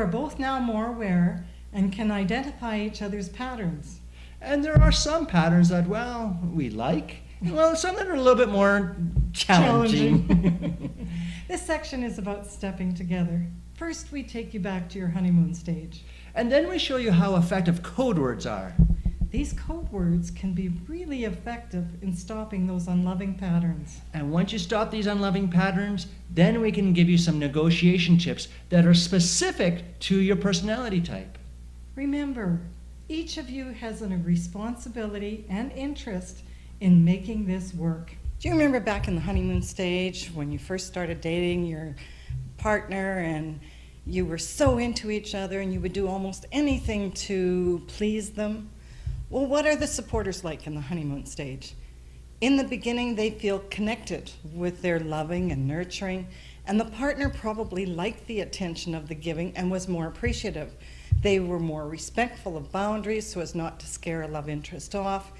are both now more aware and can identify each other's patterns. And there are some patterns that, well, we like. Well, some that are a little bit more challenging. This section is about stepping together. First, we take you back to your honeymoon stage. And then we show you how effective code words are. These code words can be really effective in stopping those unloving patterns. And once you stop these unloving patterns, then we can give you some negotiation tips that are specific to your personality type. Remember, each of you has a responsibility and interest in making this work. Do you remember back in the honeymoon stage when you first started dating your partner and you were so into each other and you would do almost anything to please them? Well, what are the supporters like in the honeymoon stage? In the beginning, they feel connected with their loving and nurturing, and the partner probably liked the attention of the giving and was more appreciative. They were more respectful of boundaries so as not to scare a love interest off.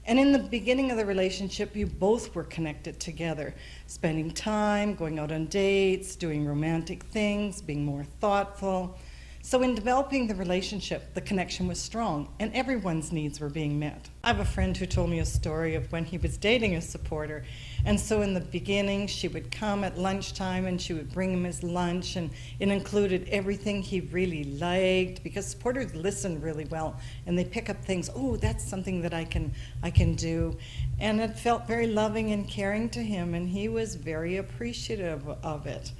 And in the beginning of the relationship, you both were connected together, spending time, going out on dates, doing romantic things, being more thoughtful. So in developing the relationship, the connection was strong and everyone's needs were being met. I have a friend who told me a story of when he was dating a supporter. And so in the beginning, she would come at lunchtime and she would bring him his lunch, and it included everything he really liked, because supporters listen really well and they pick up things, oh, that's something that I can do. And it felt very loving and caring to him, and he was very appreciative of it.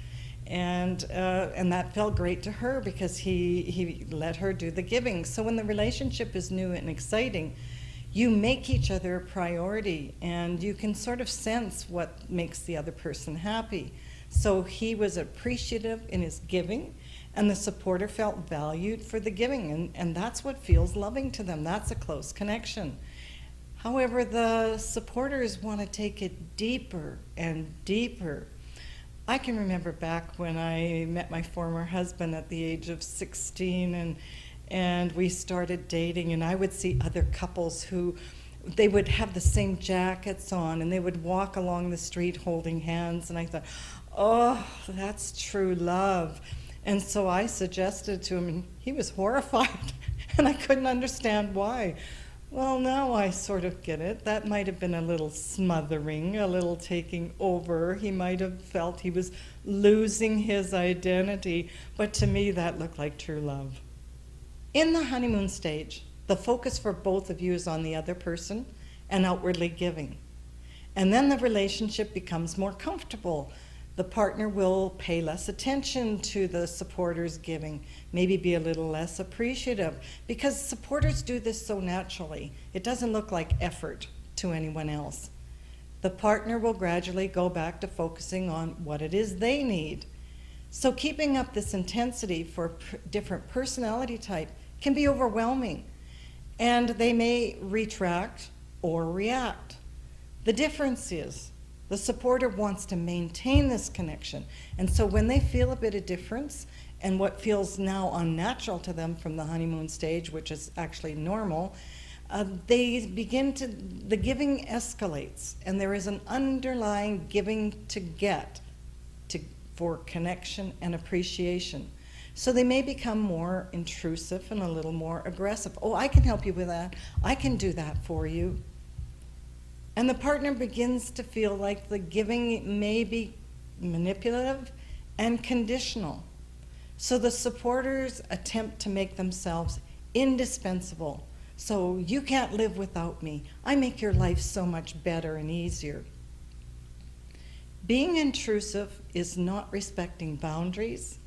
And that felt great to her because he let her do the giving. So when the relationship is new and exciting, you make each other a priority, and you can sort of sense what makes the other person happy. So he was appreciative in his giving, and the supporter felt valued for the giving, and that's what feels loving to them. That's a close connection. However, the supporters want to take it deeper and deeper. I can remember back when I met my former husband at the age of 16, and we started dating, and I would see other couples who they would have the same jackets on and they would walk along the street holding hands, and I thought, oh, that's true love. And so I suggested to him, and he was horrified and I couldn't understand why. Well, now I sort of get it. That might have been a little smothering, a little taking over. He might have felt he was losing his identity, but to me that looked like true love. In the honeymoon stage, the focus for both of you is on the other person and outwardly giving. And then the relationship becomes more comfortable. The partner will pay less attention to the supporter's giving, maybe be a little less appreciative, because supporters do this so naturally. It doesn't look like effort to anyone else. The partner will gradually go back to focusing on what it is they need. So keeping up this intensity for different personality type can be overwhelming, and they may retract or react. The difference is the supporter wants to maintain this connection, and so when they feel a bit of difference and what feels now unnatural to them from the honeymoon stage, which is actually normal, the giving escalates, and there is an underlying giving to get for connection and appreciation. So they may become more intrusive and a little more aggressive. Oh, I can help you with that. I can do that for you. And the partner begins to feel like the giving may be manipulative and conditional. So the supporters attempt to make themselves indispensable. So you can't live without me. I make your life so much better and easier. Being intrusive is not respecting boundaries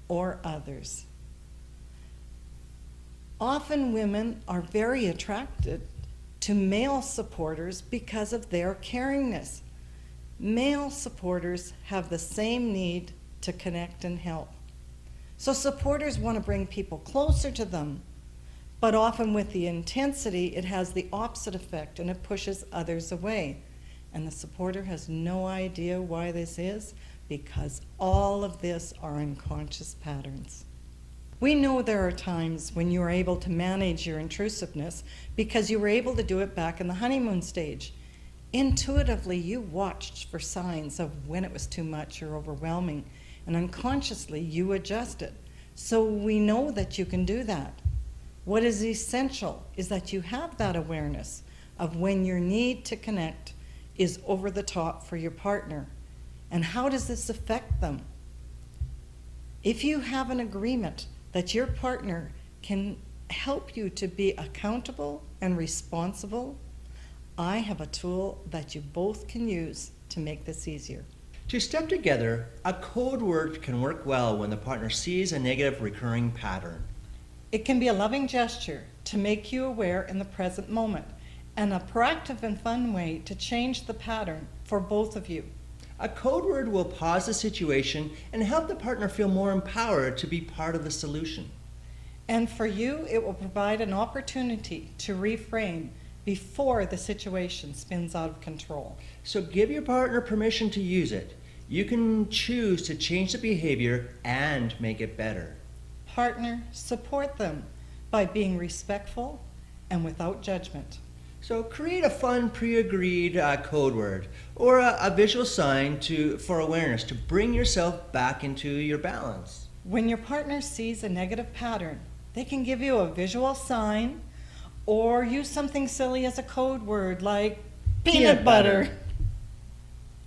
or others. Often women are very attracted to male supporters because of their caringness. Male supporters have the same need to connect and help. So supporters want to bring people closer to them, but often with the intensity, it has the opposite effect and it pushes others away. And the supporter has no idea why this is, because all of this are unconscious patterns. We know there are times when you are able to manage your intrusiveness because you were able to do it back in the honeymoon stage. Intuitively, you watched for signs of when it was too much or overwhelming, and unconsciously you adjusted. So we know that you can do that. What is essential is that you have that awareness of when your need to connect is over the top for your partner. And how does this affect them? If you have an agreement that your partner can help you to be accountable and responsible, I have a tool that you both can use to make this easier. To step together, a code word can work well when the partner sees a negative recurring pattern. It can be a loving gesture to make you aware in the present moment, and a proactive and fun way to change the pattern for both of you. A code word will pause the situation and help the partner feel more empowered to be part of the solution. And for you, it will provide an opportunity to reframe before the situation spins out of control. So give your partner permission to use it. You can choose to change the behavior and make it better. Partner, support them by being respectful and without judgment. So create a fun pre-agreed code word or a visual sign for awareness to bring yourself back into your balance. When your partner sees a negative pattern, they can give you a visual sign or use something silly as a code word like peanut butter.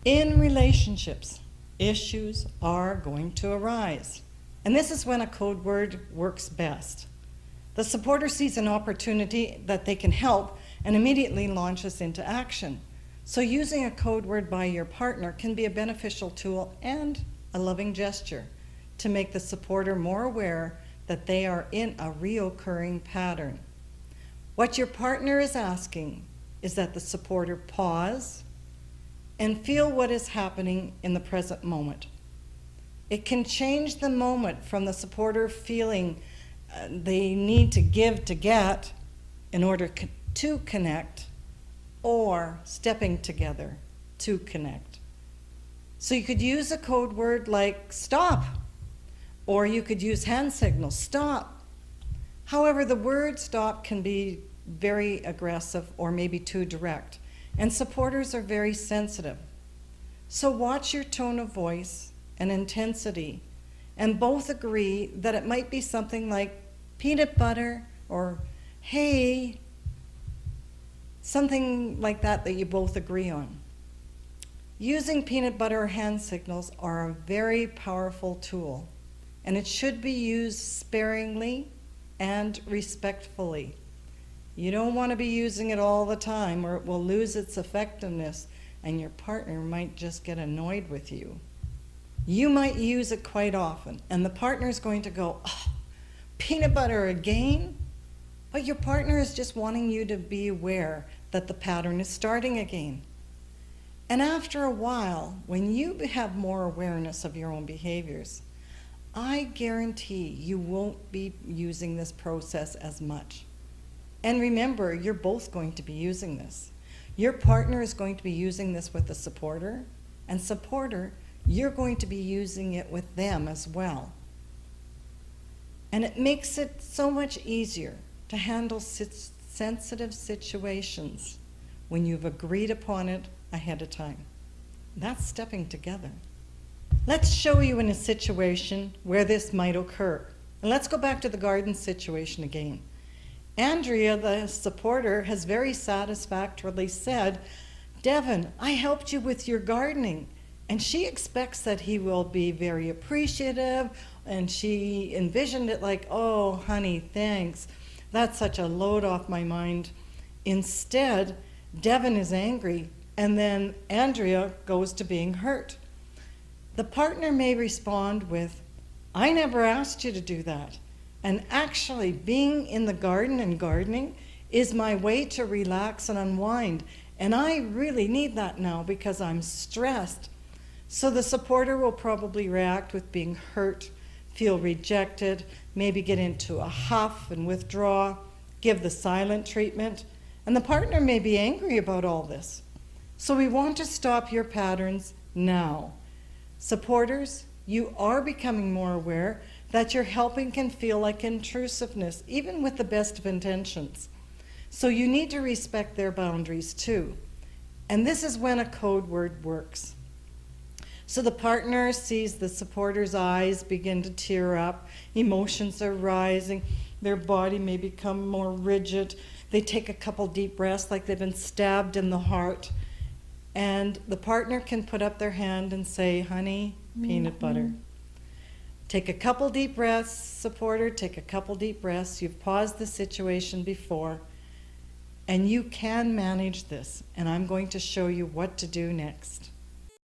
In relationships, issues are going to arise. And this is when a code word works best. The supporter sees an opportunity that they can help and immediately launches into action. So using a code word by your partner can be a beneficial tool and a loving gesture to make the supporter more aware that they are in a reoccurring pattern. What your partner is asking is that the supporter pause and feel what is happening in the present moment. It can change the moment from the supporter feeling they need to give to get in order to connect, or stepping together to connect. So you could use a code word like stop, or you could use hand signals, stop. However, the word stop can be very aggressive or maybe too direct, and supporters are very sensitive. So watch your tone of voice and intensity, and both agree that it might be something like peanut butter or hey, something like that you both agree on. Using peanut butter or hand signals are a very powerful tool, and it should be used sparingly and respectfully. You don't want to be using it all the time or it will lose its effectiveness and your partner might just get annoyed with you. You might use it quite often and the partner is going to go, oh, peanut butter again? But your partner is just wanting you to be aware that the pattern is starting again. And after a while, when you have more awareness of your own behaviors, I guarantee you won't be using this process as much. And remember, you're both going to be using this. Your partner is going to be using this with the supporter, and supporter, you're going to be using it with them as well. And it makes it so much easier to handle sensitive situations when you've agreed upon it ahead of time. That's stepping together. Let's show you in a situation where this might occur. And let's go back to the garden situation again. Andrea, the supporter, has very satisfactorily said, Devin, I helped you with your gardening. And she expects that he will be very appreciative, and she envisioned it like, oh, honey, thanks. That's such a load off my mind. Instead, Devin is angry, and then Andrea goes to being hurt. The partner may respond with, I never asked you to do that. And actually, being in the garden and gardening is my way to relax and unwind. And I really need that now because I'm stressed. So the supporter will probably react with being hurt, feel rejected, maybe get into a huff and withdraw, give the silent treatment. And the partner may be angry about all this. So we want to stop your patterns now. Supporters, you are becoming more aware that your helping can feel like intrusiveness, even with the best of intentions. So you need to respect their boundaries too. And this is when a code word works. So the partner sees the supporter's eyes begin to tear up, emotions are rising, their body may become more rigid. They take a couple deep breaths like they've been stabbed in the heart. And the partner can put up their hand and say, honey, peanut butter. Take a couple deep breaths, supporter, take a couple deep breaths. You've paused the situation before, and you can manage this. And I'm going to show you what to do next.